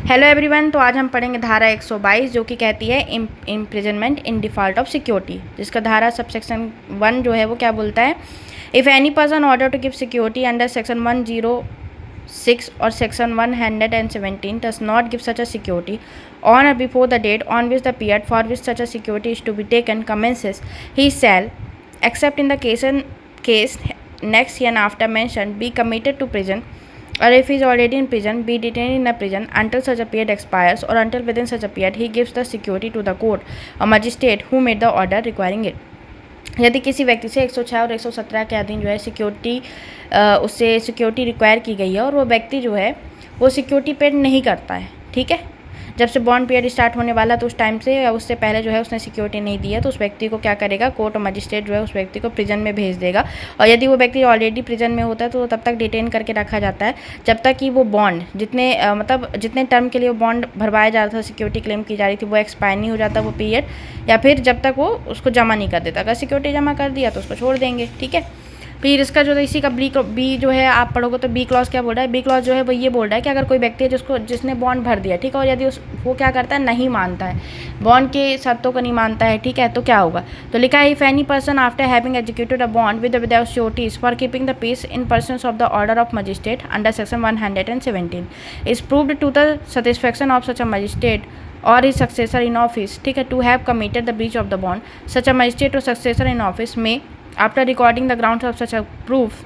Hello everyone. तो आज हम पढ़ेंगे धारा 122 जो कि कहती है imprisonment in default of security, जिसका धारा सबसेक्शन 1 जो है वो क्या बोलता है, if any person order to give security under section 106 और section 117 does not give such a security on or before the date on which the period for which such a security is to be taken commences, he shall, except in the case next hereinafter mentioned, be committed to prison, or if he is already in prison, be detained in a prison until such a period expires, or until within such a period he gives the security to the court or magistrate who made the order requiring it. यदि किसी व्यक्ति से 106 और 117 के अधीन जो है security उससे सिक्योरिटी रिक्वायर की गई है और वो व्यक्ति जो है वो सिक्योरिटी पेड नहीं करता है, ठीक है, जब से बॉन्ड पीरियड स्टार्ट होने वाला तो उस टाइम से या उससे पहले जो है उसने सिक्योरिटी नहीं दी है, तो उस व्यक्ति को क्या करेगा, कोर्ट और मजिस्ट्रेट जो है उस व्यक्ति को प्रिजन में भेज देगा। और यदि वो व्यक्ति ऑलरेडी प्रिजन में होता है तो तब तक डिटेन करके रखा जाता है जब तक कि वो बॉन्ड जितने टर्म के लिए वो बॉन्ड भरवाया जा रहा था, सिक्योरिटी क्लेम की जा रही थी, वो एक्सपायर नहीं हो जाता वो पीरियड, या फिर जब तक वो उसको जमा नहीं कर देता। अगर सिक्योरिटी जमा कर दिया तो उसको छोड़ देंगे, ठीक है। फिर इसका जो इसी का बी जो है आप पढ़ोगे तो बी क्लॉज क्या बोल रहा है, बी क्लॉज जो है वो ये बोल रहा है कि अगर कोई व्यक्ति है जिसने बॉन्ड भर दिया, ठीक है, और यदि वो क्या करता है, नहीं मानता है, बॉन्ड के शर्तों को नहीं मानता है, ठीक है, तो क्या होगा, तो लिखा है if any person after having executed a bond without sureties for keeping the peace in pursuance of the order of magistrate under section 117 is proved to the satisfaction of such a magistrate or his successor in office, ठीक है, to have committed the breach of the bond, such a magistrate or successor in office may, after recording the grounds of such a proof,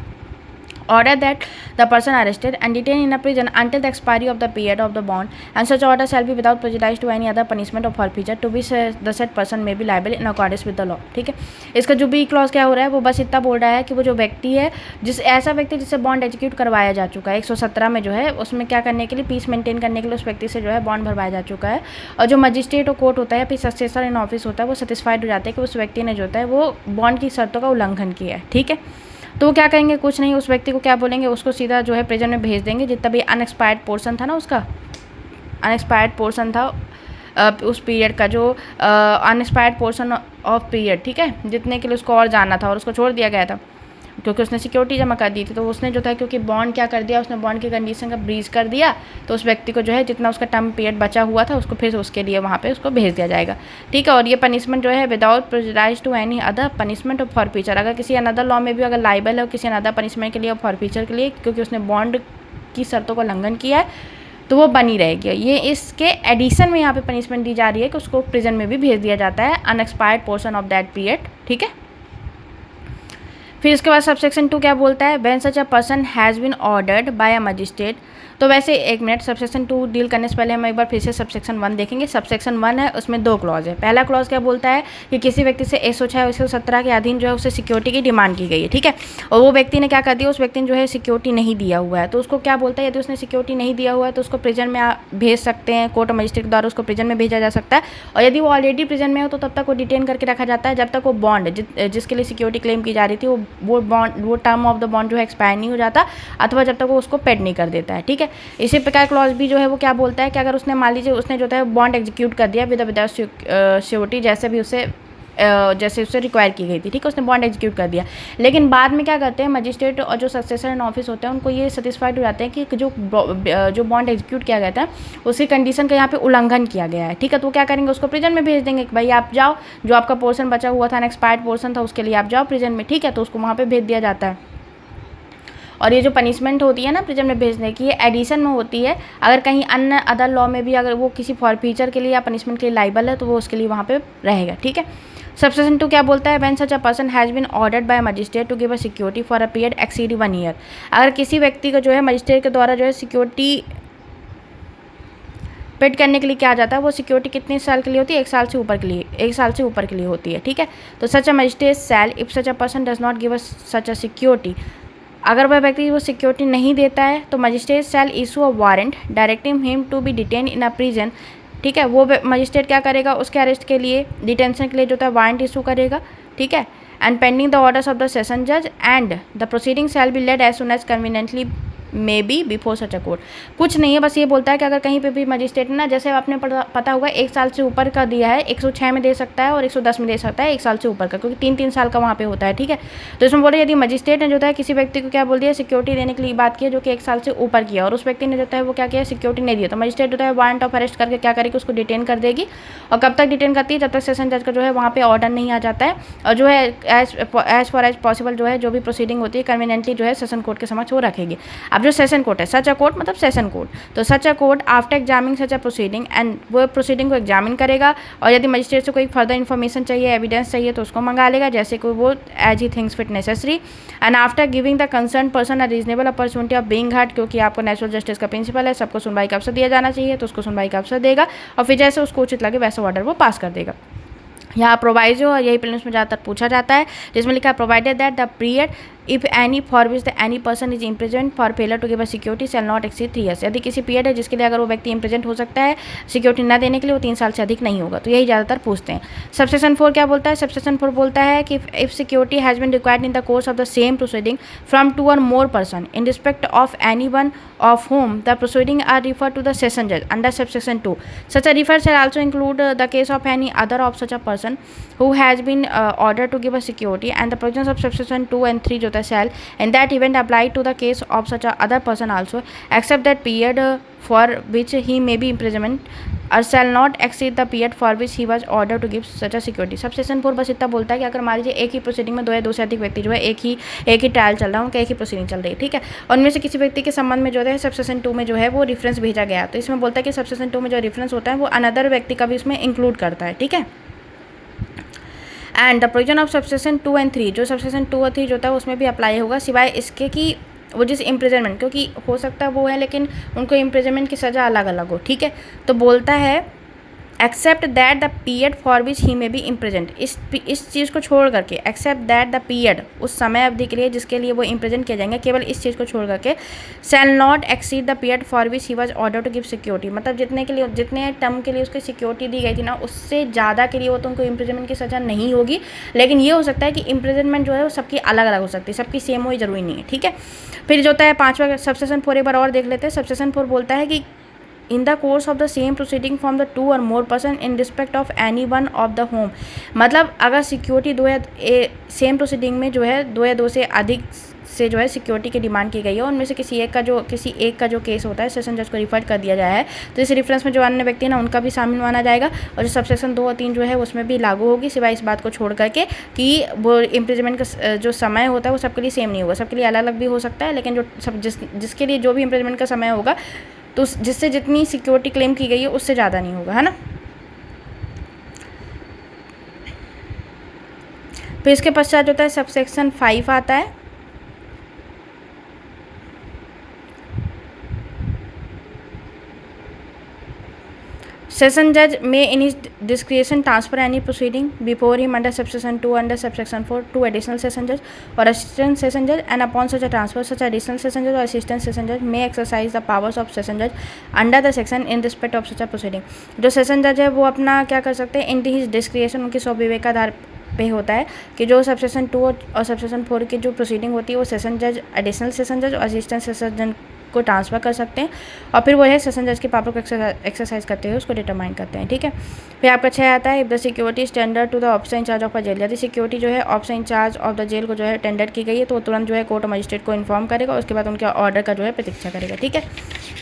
order that the person arrested and detained in a prison until the expiry of the period of the bond, and such order shall be without prejudice to any other punishment or forfeiture to which the said person may be liable in accordance with the law, ठीक है। इसका जो B clause क्या हो रहा है वो बस इतना बोल रहा है कि वो जो व्यक्ति है ऐसा व्यक्ति जिससे बॉन्ड एग्जीक्यूट करवाया जा चुका है 117 में जो है उसमें क्या करने के लिए, पीस मेंटेन करने के लिए उस व्यक्ति से जो है बॉन्ड भरवाया जा चुका है, और जो मजिस्ट्रेट और कोर्ट होता है फिर सक्सेसर इन ऑफिस होता है वो सेटिस्फाइड हो जाते हैं कि उस व्यक्ति ने जो होता है वो बॉन्ड की शर्तों का उल्लंघन किया है, ठीक है। तो वो क्या करेंगे, कुछ नहीं, उस व्यक्ति को क्या बोलेंगे, उसको सीधा जो है प्रिजन में भेज देंगे। जितना भी अनएक्सपायर्ड पोर्शन था ना, उसका अनएक्सपायर्ड पोर्शन था उस पीरियड का, जो अनएक्सपायर्ड पोर्शन ऑफ पीरियड, ठीक है, जितने के लिए उसको और जाना था और उसको छोड़ दिया गया था क्योंकि उसने सिक्योरिटी जमा कर दी थी, तो उसने जो था क्योंकि बॉन्ड क्या कर दिया, उसने बॉन्ड की कंडीशन का ब्रीच कर दिया, तो उस व्यक्ति को जो है जितना उसका टर्म पीरियड बचा हुआ था उसको फिर उसके लिए वहाँ पे उसको भेज दिया जाएगा, ठीक है। और ये पनिशमेंट जो है without prejudice to any other punishment और फॉरफीचर, अगर किसी अनदर लॉ में भी अगर लाइबल है किसी अनदर पनिशमेंट के लिए और फॉरफीचर के लिए क्योंकि उसने बॉन्ड की शर्तों का उल्लंघन किया है तो वो बनी रहेगी। ये इसके एडिशन में यहाँ पे पनिशमेंट दी जा रही है कि उसको प्रिजन में भी भेज दिया जाता है unexpired portion of that period, ठीक है। फिर इसके बाद सबसेक्शन 2 क्या बोलता है, when such a person has been ordered by a magistrate. तो वैसे एक मिनट, सबसेक्शन 2 डील करने से पहले हम एक बार फिर से सबसेक्शन 1 देखेंगे। सबसेक्शन 1 है, उसमें 2 क्लॉज है। पहला क्लॉज क्या बोलता है कि किसी व्यक्ति से 106 और 117 के अधीन जो है उसे सिक्योरिटी की डिमांड की गई है, ठीक है, और वो व्यक्ति ने क्या कर दिया, उस व्यक्ति ने जो है सिक्योरिटी नहीं दिया हुआ है, तो उसको क्या बोलता है, यदि उसने सिक्योरिटी नहीं दिया हुआ है तो उसको प्रिजन में भेज सकते हैं, कोर्ट और मजिस्ट्रेट द्वारा उसको प्रिजन में भेजा जा सकता है, और यदि वो ऑलरेडी प्रिजन में हो तो तब तक वो डिटेन करके रखा जाता है जब तक वो बॉन्ड जिसके लिए सिक्योरिटी क्लेम की जा रही थी वो टर्म ऑफ द बॉन्ड जो है एक्सपायर नहीं हो जाता, अथवा जब तक वो उसको पेड नहीं कर देता है, ठीक है। इसी प्रकार क्लॉज भी जो है वो क्या बोलता है कि अगर उसने मान लीजिए उसने जो है बॉन्ड एग्जीक्यूट कर दिया विदाउट श्योरिटी जैसे उससे रिक्वायर की गई थी, ठीक है, उसने बॉन्ड एग्जीक्यूट कर दिया, लेकिन बाद में क्या करते हैं मजिस्ट्रेट और जो सक्सेसर इन ऑफिस होते हैं उनको ये सेटिस्फाइड हो जाते हैं कि जो बॉन्ड एग्जीक्यूट किया गया था उसी कंडीशन का यहाँ पे उल्लंघन किया गया है, ठीक है, तो क्या करेंगे, उसको प्रिजन में भेज देंगे कि भाई आप जाओ, जो आपका पोर्शन बचा हुआ था अनएक्सपायर्ड पोर्शन था उसके लिए आप जाओ प्रिजन में, ठीक है, तो उसको वहाँ पर भेज दिया जाता है। और ये जो पनिशमेंट होती है ना प्रिजन में भेजने की, ये एडिशन में होती है, अगर कहीं अन्य अदर लॉ में भी अगर वो किसी फॉरफीचर के लिए या पनिशमेंट के लिए लाइबल है तो वो उसके लिए वहाँ पे रहेगा, ठीक है। सबसेक्शन 2 क्या बोलता है, when such a person has been ordered by magistrate to give a security for a period exceed 1 year, अगर किसी व्यक्ति को जो है मजिस्ट्रेट के द्वारा जो है सिक्योरिटी पेड करने के लिए क्या जाता है, वो सिक्योरिटी कितने साल के लिए होती है, 1 साल से ऊपर के लिए होती है, ठीक है। तो such a magistrate shall if such a person does not give a such a security, अगर वह व्यक्ति वो सिक्योरिटी नहीं देता है तो magistrate shall issue a warrant directing him to be detain in a prison, ठीक है, वो मजिस्ट्रेट क्या करेगा, उसके अरेस्ट के लिए डिटेंशन के लिए जो है वारंट इशू करेगा, ठीक है, and pending the orders of the session जज and the proceeding shall be laid as soon as conveniently may be before such a court. कुछ नहीं है, बस ये बोलता है कि अगर कहीं पे भी मजिस्ट्रेट ना, जैसे आपने पता होगा 1 साल से ऊपर का दिया है 106 में दे सकता है और 110 में दे सकता है 1 साल से ऊपर का, क्योंकि 3-3 साल का वहाँ पे होता है, ठीक है। तो इसमें बोले यदि मजिस्ट्रेट ने जो है किसी व्यक्ति को क्या बोल दिया, सिक्योरिटी देने के लिए बात की जो कि 1 साल से ऊपर किया और उस व्यक्ति ने जो है वो क्या किया, सिक्योरिटी नहीं दिया, तो मजिस्ट्रेट जो है वारंट ऑफ अरेस्ट करके क्या करेगी, उसको डिटेन कर देगी। और कब तक डिटेन करती है, जब तक सेशन जज का जो है वहाँ पे ऑर्डर नहीं आ जाता है, और जो है एज फॉर एज पॉसिबल जो है जो भी प्रोसीडिंग होती है कन्वीनियंटली जो है सेशन कोर्ट के समक्ष वो रखेगी। अब जो सेशन कोर्ट है, सच अ कोर्ट मतलब सेशन कोर्ट, तो such a court after examining such a proceeding and वो प्रोसीडिंग को एग्जामिन करेगा, और यदि मजिस्ट्रेट से कोई फर्दर इन्फॉर्मेशन चाहिए, एविडेंस चाहिए तो उसको मंगा लेगा, जैसे कोई वो as he thinks fit necessary, and after giving the concern person a reasonable opportunity of being heard, क्योंकि आपको नेचुरल जस्टिस का प्रिंसिपल है, सबको सुनवाई का अवसर दिया जाना चाहिए, तो उसको सुनवाई का अवसर देगा और फिर जैसे उसको उचित लगे वैसा ऑर्डर वो पास कर देगा। यहाँ प्रोवाइजो और यही प्रीलिम्स में ज़्यादातर पूछा जाता है, जिसमें लिखा है provided that the period if any for which the any person is imprisoned for failure to give a security shall not exceed 3 years. यदि किसी पीरियड है जिसके लिए अगर वो व्यक्ति इम्प्रेजेंट हो सकता है सिक्योरिटी न देने के लिए, वो 3 साल से अधिक नहीं होगा, तो यही ज़्यादातर पूछते हैं। सबसेक्शन 4 क्या बोलता है, सबसेक्शन 4 बोलता है कि if security has been required in the course of the same proceeding from 2 और more person in respect of any one of whom the proceeding are referred to the session judge under subsection 2. Such a refer shall also include the case of any other of such a person who has been ordered to give a security, and the provisions of subsection 2 and 3 जो था shall in that event apply to the case of such a other person also, except that period for which he may be imprisonment or shall not exceed the period for which he was ordered to give such a security. Subsection 4 बस इतना बोलता है कि अगर मान लीजिए एक ही proceeding में दो से अधिक व्यक्ति जो है एक ही ट्रायल चल रहा है, उनका एक ही प्रोसीडिंग चल रही है, ठीक है, और उनमें से किसी व्यक्ति के संबंध में जो है सबसेक्शन 2 में जो है वो रेफरेंस भेजा गया, तो इसमें बोलता है कि सबसेक्शन 2 में जो रेफरेंस होता है वो अनदर व्यक्ति का भी इसमें इंक्लूड करता है, ठीक है। And the provision of subsection 2 and 3, जो सबसेक्शन 2 और 3 जो होता है उसमें भी अप्लाई होगा, सिवाय इसके कि वो जिस इम्प्रिजनमेंट, क्योंकि हो सकता है वो है लेकिन उनको इम्प्रिजनमेंट की सज़ा अलग अलग हो, ठीक है। तो बोलता है except that the period for which he may be इम्प्रेजेंट, इस चीज़ को छोड़ करके, एक्सेप्ट दैट द पीरियड उस समय अवधि के लिए जिसके लिए वो इम्प्रेजेंट किए जाएंगे, केवल इस चीज़ को छोड़ करके, shall not exceed the period for which he was order to give security, मतलब जितने टर्म के लिए उसकी सिक्योरिटी दी गई थी ना उससे ज़्यादा के लिए वो तो उनको इम्प्रिजनमेंट की सज़ा नहीं होगी, लेकिन ये हो सकता है कि इम्प्रिजनमेंट जो है वो सबकी अलग अलग हो सकती है, सबकी सेम हो जरूरी नहीं है, ठीक है। फिर जो होता है 5वां सबसेक्शन 4 एक बार और देख लेते हैं। सबसेक्शन 4 बोलता है कि in the course of the same proceeding from the 2 or more person in respect of any one of the whom, मतलब अगर सिक्योरिटी दो या सेम प्रोसीडिंग में जो है 2 या 2 से अधिक से जो है सिक्योरिटी की डिमांड की गई है, उनमें से किसी एक का जो केस होता है सेशन जज को रिफर कर दिया जाए है, तो इस रेफरेंस में जो अन्य व्यक्ति है ना उनका भी शामिल माना जाएगा, और जो सबसेक्शन 2 और 3 जो है उसमें भी लागू होगी, सिवाय इस बात को छोड़ करके कि वो इम्प्रिजनमेंट का जो समय होता है वो सबके लिए सेम नहीं होगा, सबके लिए अलग अलग भी हो सकता है, लेकिन जो सब जिसके लिए जो भी इम्प्रिजनमेंट का समय होगा तो जिससे जितनी सिक्योरिटी क्लेम की गई है उससे ज़्यादा नहीं होगा, है ना। फिर इसके पश्चात होता है सबसेक्शन 5 आता है। सेशन जज में in his discretion transfer any proceeding before him under subsection 2 under subsection 4 to additional session जज और असिस्टेंट सेशन जज, and upon such a transfer such additional session जज और असिस्टेंट सेशन जज मे exercise the powers of session जज under the section in respect of such a proceeding. जो session जज है वो अपना क्या कर सकते हैं, इन हिज डिस्क्रिशन उनकी स्वविवेक का आधार पे होता है कि जो सबसेक्शन 2 और सबसेक्शन 4 की जो प्रोसीडिंग होती है वो सेशन जज, एडिशनल सेशन जज और असिस्टेंट सेशन जज को ट्रांसफ़र कर सकते हैं, और फिर वो है सेशन जज के पावर को एक्सरसाइज करते हुए उसको डिटरमाइन करते हैं, ठीक है। फिर आपका 6 आता है, if the security tender to the officer in charge of a jail, यदि सिक्योरिटी जो है officer in charge of the jail को जो है टेंडर की गई है तो वो तुरंत जो है कोर्ट मजिस्ट्रेट को इन्फॉर्म करेगा, उसके बाद उनके ऑर्डर का जो है प्रतीक्षा करेगा, ठीक है।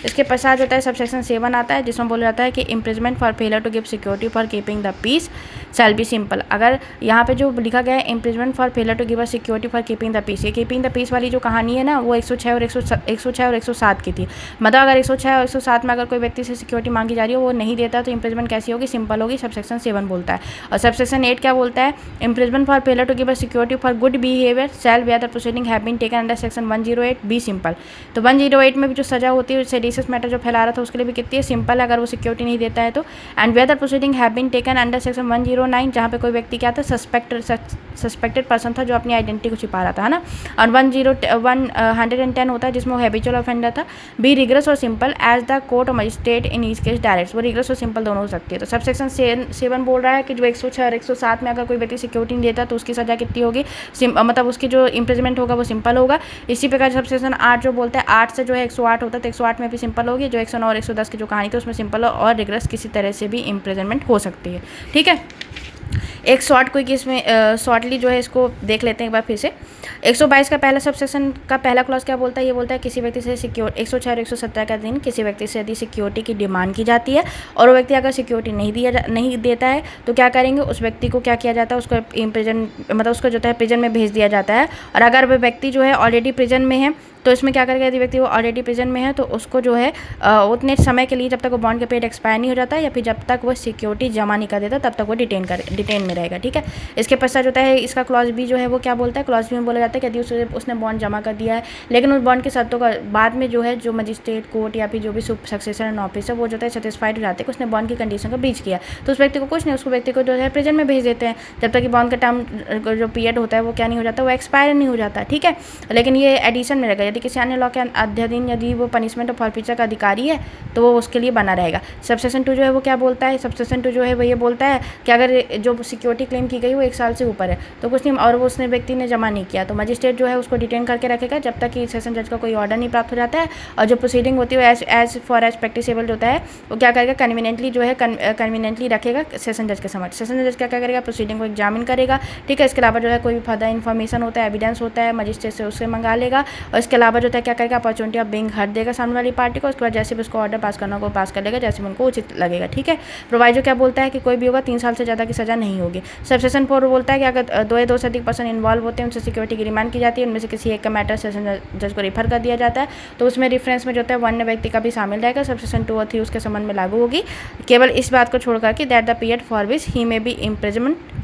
इसके पश्चात होता है सबसेक्शन 7 आता है, जिसमें बोला जाता है कि imprisonment for failure to give security for keeping the peace shall be simple. अगर यहाँ पे जो लिखा गया है imprisonment for failure to give a security for keeping the peace, ये कीपिंग द पीस वाली जो कहानी है ना वो 106 और 107 की थी, मतलब अगर 106 और 107 में अगर कोई व्यक्ति से सिक्योरिटी मांगी जा रही है वो नहीं देता तो इम्प्रिजमेंट कैसी होगी, सिंपल होगी, सबसेक्शन 7 बोलता है। और सबसेक्शन 8 क्या बोलता है, imprisonment for failure to give a security for good behaviour shall where the proceeding have been taken under section 108 be simple. तो 108 में भी जो सजा होती है सेडिशियस मैटर जो फैला रहा था उसके लिए भी कितनी है, सिंपल है, अगर वो सिक्योरिटी नहीं देता है तो। And where the proceeding have been taken under section 109, जहाँ पे कोई व्यक्ति क्या था, सस्पेक्टेड पर्सन था जो अपनी आइडेंटिटी को छिपा रहा था, है ना। और 110 होता है जिसमें वो हैबिचुअल ऑफेंडर था, बी रिगरस और सिंपल एज द कोर्ट और magistrate in each case direct. वो रिगरस और सिंपल दोनों हो सकती है। तो सबसेक्शन 7 बोल रहा है कि जो 106 और 107 में अगर कोई व्यक्ति सिक्योरिटी नहीं देता तो उसकी सज़ा कितनी होगी, मतलब उसकी जो इम्प्रिजमेंट होगा वो सिंपल होगा। इसी प्रकार सबसेक्शन 8 जो बोलता है 8 से जो है 108 होता है तो 108 में भी सिंपल होगी, जो 109 और 110 की जो कहानी थी उसमें सिंपल और रिगरस किसी तरह से भी इम्प्रिजनमेंट हो सकती है। ठीक है, एक शॉर्ट कोई केस में शॉर्टली जो है इसको देख लेते हैं एक बार फिर से। 122 का पहला सबसेक्शन का पहला क्लॉज क्या बोलता है, ये बोलता है किसी व्यक्ति से सिक्योर 106 और 117 का दिन किसी व्यक्ति से यदि सिक्योरिटी की डिमांड की जाती है और वो व्यक्ति अगर सिक्योरिटी नहीं देता है तो क्या करेंगे, उस व्यक्ति को क्या किया जाता है, उसको इम्प्रिजन मतलब उसको जो है प्रिजन में भेज दिया जाता है। और अगर वो व्यक्ति जो है ऑलरेडी प्रिजन में है तो इसमें क्या करेगा, यदि व्यक्ति वो ऑलरेडी प्रिजन में है तो उसको जो है उतने समय के लिए जब तक वो बॉन्ड का पीरियड एक्सपायर नहीं हो जाता या फिर जब तक वो सिक्योरिटी जमा नहीं कर देता तब तक वो डिटेन में रहेगा। ठीक है, इसके पश्चात होता है इसका क्लॉज बी जो है वो क्या बोलता है, क्लॉज बी में बोला जाता है कि यदि उसने बॉन्ड जमा कर दिया है लेकिन उस बॉन्ड की शर्तों का बाद में जो है जो मजिस्ट्रेट कोर्ट या फिर जो भी सक्सेसर एंड ऑफिसर वो जो है सेटिस्फाइड हो जाते हैं कि उसने बॉन्ड की कंडीशन का ब्रीच किया, तो उस व्यक्ति को कुछ नहीं, उसको व्यक्ति को जो है प्रिजन में भेज देते हैं जब तक कि बॉन्ड का टर्म जो पीरियड होता है वो क्या नहीं हो जाता, वो एक्सपायर नहीं हो जाता। ठीक है, लेकिन ये एडिशन में रहेगा, यदि किसी अन्य लॉ के अध्याधीन यदि वो पनिशमेंट और फॉरफीचर का अधिकारी है तो वो उसके लिए बना रहेगा। सबसेक्शन 2 जो है वो क्या बोलता है, सबसेक्शन 2 जो है वो ये बोलता है कि अगर जो सिक्योरिटी क्लेम की गई वो 1 साल से ऊपर है तो कुछ नहीं और वो उसने व्यक्ति ने जमा नहीं किया तो मजिस्ट्रेट जो है उसको डिटेन करके रखेगा जब तक कि सेशन जज का कोई ऑर्डर नहीं प्राप्त हो जाता है। और जो प्रोसीडिंग होती है एज फॉर एज प्रैक्टिसेबल होता है वो क्या करेगा, कन्वीनियंटली जो है कन्वीनियंटली रखेगा सेशन जज के समक्ष। सेशन जज क्या करेगा, प्रोसीडिंग को एग्जामिन करेगा। ठीक है, इसके अलावा जो है कोई भी फर्दर इन्फॉर्मेशन होता है, एविडेंस होता है, मजिस्ट्रेट से उससे मंगा लेगा। और इसके अलावा जो है क्या करेगा, अपॉर्चुनिटी ऑफ बिंग हट देगा सामने वाली पार्टी को। उसके बाद जैसे भी उसको ऑर्डर पास करना होगा पास कर लेगा जैसे भी उनको उचित लगेगा। ठीक है, प्रोवाइजो क्या बोलता है कि कोई भी होगा 3 साल से ज़्यादा की सज़ा नहीं होगी। सबसेक्शन 4 बोलता है कि अगर 2 या 2 से अधिक पर्सन इन्वॉल्व होते हैं उनसे सिक्योरिटी की डिमांड की जाती है, उनमें से किसी एक का मैटर सेशन जज को रेफर कर दिया जाता है तो उसमें रेफरेंस में जो है वन्य व्यक्ति का भी शामिल रहेगा। सबसेक्शन 2 और 3 उसके संबंध में लागू होगी केवल इस बात को छोड़कर कि that the period for which he may be imprisonment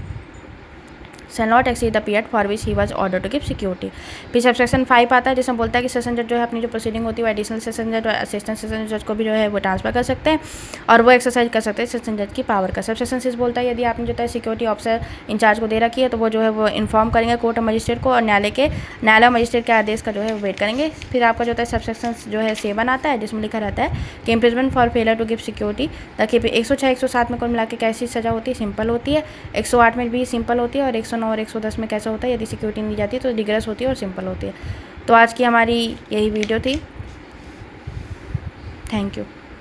shall not exceed the period for which he was ordered to give security। फिर सबसेक्शन 5 आता है जिसमें बोलता है कि सेशन जज जो है अपनी जो प्रोसीडिंग होती है वो एडिशनल सेशन जज और असिस्टेंट सेशन जज को भी जो है वो ट्रांसफर कर सकते हैं और वो एक्सरसाइज कर सकते हैं सेशन जज की पावर का। सबसेक्शन 6 बोलता है यदि आपने जो है सिक्योरिटी ऑफिसर इंचार्ज को दे रखी है तो वो जो है वो इन्फॉर्म करेंगे कोर्ट और मजिस्ट्रेट को और न्यायालय मजिस्ट्रेट के आदेश का जो है वो वेट करेंगे। फिर आपका जो है सबसेक्शन जो है 7 आता है जिसमें लिखा रहता है कि imprisonment for failure to give security. ताकि 106 107 में कुल मिला के कैसी सज़ा होती है, सिंपल होती है। 108 में भी सिंपल होती है और 109 और 110 में कैसा होता है, यदि सिक्योरिटी नहीं जाती है तो रिगरस होती है और सिंपल होती है। तो आज की हमारी यही वीडियो थी। Thank you.